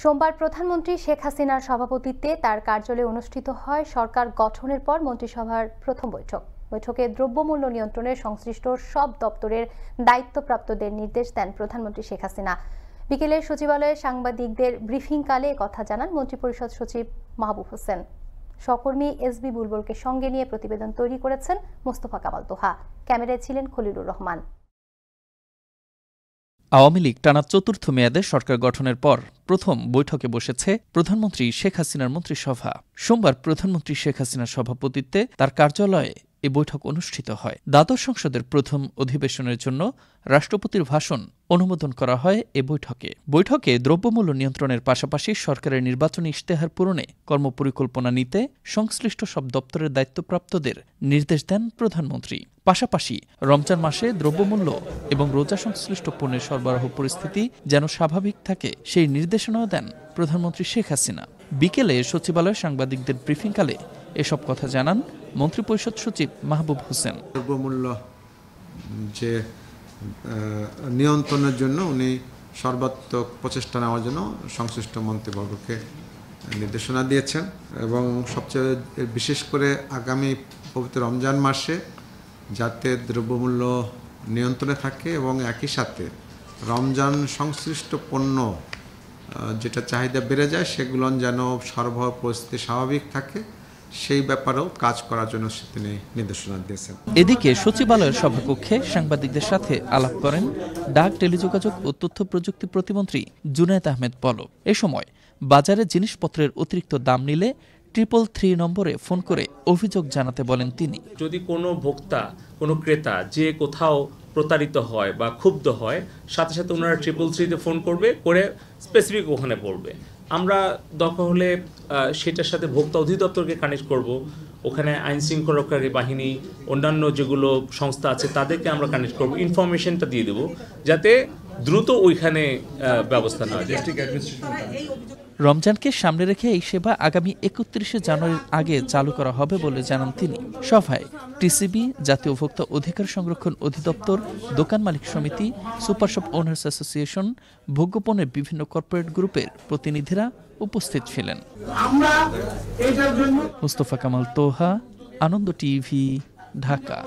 সোমবার প্রধানমন্ত্রী শেখ হাসিনার সভাপতিত্বে তার কার্যালয়ে অনুষ্ঠিত হয় সরকার গঠনের পর মন্ত্রিসভার প্রথম বৈঠক। বৈঠকে দ্রব্যমূল্য নিয়ন্ত্রণের সংশ্লিষ্ট সব দপ্তরের দায়িত্বপ্রাপ্তদের নির্দেশ দেন প্রধানমন্ত্রী শেখ হাসিনা। বিকেলে সচিবালয়ে সাংবাদিকদের ব্রিফিংকালে কথা জানান মন্ত্রিপরিষদ সচিব মাহবুব হোসেন। সহকর্মী এসবি বুলবুলকে সঙ্গে নিয়ে প্রতিবেদন তৈরি করেছেন মোস্তফা কামাল তোহা। ক্যামেরায় ছিলেন খলিলুর রহমান। আওয়ামী লীগ টানা চতুর্থ মেয়াদে সরকার গঠনের পর প্রথম বৈঠকে বসেছে প্রধানমন্ত্রী শেখ হাসিনার মন্ত্রিসভা। সোমবার প্রধানমন্ত্রী শেখ হাসিনার সভাপতিত্বে তার কার্যালয়ে এ বৈঠক অনুষ্ঠিত হয়। দ্বাদশ সংসদের প্রথম অধিবেশনের জন্য রাষ্ট্রপতির ভাষণ অনুমোদন করা হয় এ বৈঠকে দ্রব্যমূল্য নিয়ন্ত্রণের পাশাপাশি সরকারের নির্বাচনী ইশতেহার পূরণে কর্মপরিকল্পনা নিতে সংশ্লিষ্ট সব দপ্তরের দায়িত্বপ্রাপ্তদের নির্দেশ দেন প্রধানমন্ত্রী। পাশাপাশি রমজান মাসে দ্রব্যমূল্য এবং রোজা সংশ্লিষ্ট পণ্যের সরবরাহ পরিস্থিতি যেন স্বাভাবিক থাকে সেই নির্দেশনাও দেন প্রধানমন্ত্রী শেখ হাসিনা। বিকেলে সচিবালয়ে সাংবাদিকদের ব্রিফিংকালে এসব কথা জানান মন্ত্রিপরিষদ সচিব মাহবুব হোসেন। দ্রব্যমূল্য যে নিয়ন্ত্রণের জন্য উনি সর্বাত্মক প্রচেষ্টা নেওয়ার জন্য সংশ্লিষ্ট মন্ত্রীবর্গকে নির্দেশনা দিয়েছেন এবং সবচেয়ে বিশেষ করে আগামী পবিত্র রমজান মাসে যাতে দ্রব্যমূল্য নিয়ন্ত্রণে থাকে এবং একই সাথে রমজান সংশ্লিষ্ট পণ্য যেটা চাহিদা বেড়ে যায় সেগুলো যেন সরবরাহ পরিস্থিতি স্বাভাবিক থাকে সেই ব্যাপারেও কাজ করার জন্য তিনি নির্দেশনা দিয়েছেন। এদিকে সচিবালয়ের সভাকক্ষে সাংবাদিকদের সাথে আলাপ করেন ডাক, টেলিযোগাযোগ ও তথ্য প্রযুক্তি প্রতিমন্ত্রী জুনায়েদ আহমেদ পলক। এ সময় বাজারে জিনিসপত্রের অতিরিক্ত দাম নিলে 333 নম্বরে ফোন করে অভিযোগ জানাতে বলেন তিনি। যদি কোনো ভোক্তা, কোনো ক্রেতা যে কোথাও প্রতারিত হয় বা ক্ষুব্ধ হয়, সাথে সাথে ওনারা 333-তে ফোন করবে, করে স্পেসিফিক ওখানে বলবে। আমরা দরকার হলে সেটার সাথে ভোক্তা অধিদপ্তরকে কানেক্ট করব, ওখানে আইন শৃঙ্খলা রক্ষাকারী বাহিনী, অন্যান্য যেগুলো সংস্থা আছে তাদেরকে আমরা কানেক্ট করব, ইনফরমেশনটা দিয়ে দেব যাতে দ্রুত ওইখানে ব্যবস্থা নেওয়া যায়। রমজানকে সামনে রেখে এই সেবা আগামী 31শে জানুয়ারির আগে চালু করা হবে বলে জানান তিনি। সভায় টিসিবি, জাতীয় ভোক্তা অধিকার সংরক্ষণ অধিদপ্তর, দোকান মালিক সমিতি, সুপারশপ ওনার্স অ্যাসোসিয়েশন, ভোগ্যপণ্যের বিভিন্ন কর্পোরেট গ্রুপের প্রতিনিধিরা উপস্থিত ছিলেন। মোস্তফা কামাল তোহা, আনন্দ টিভি, ঢাকা।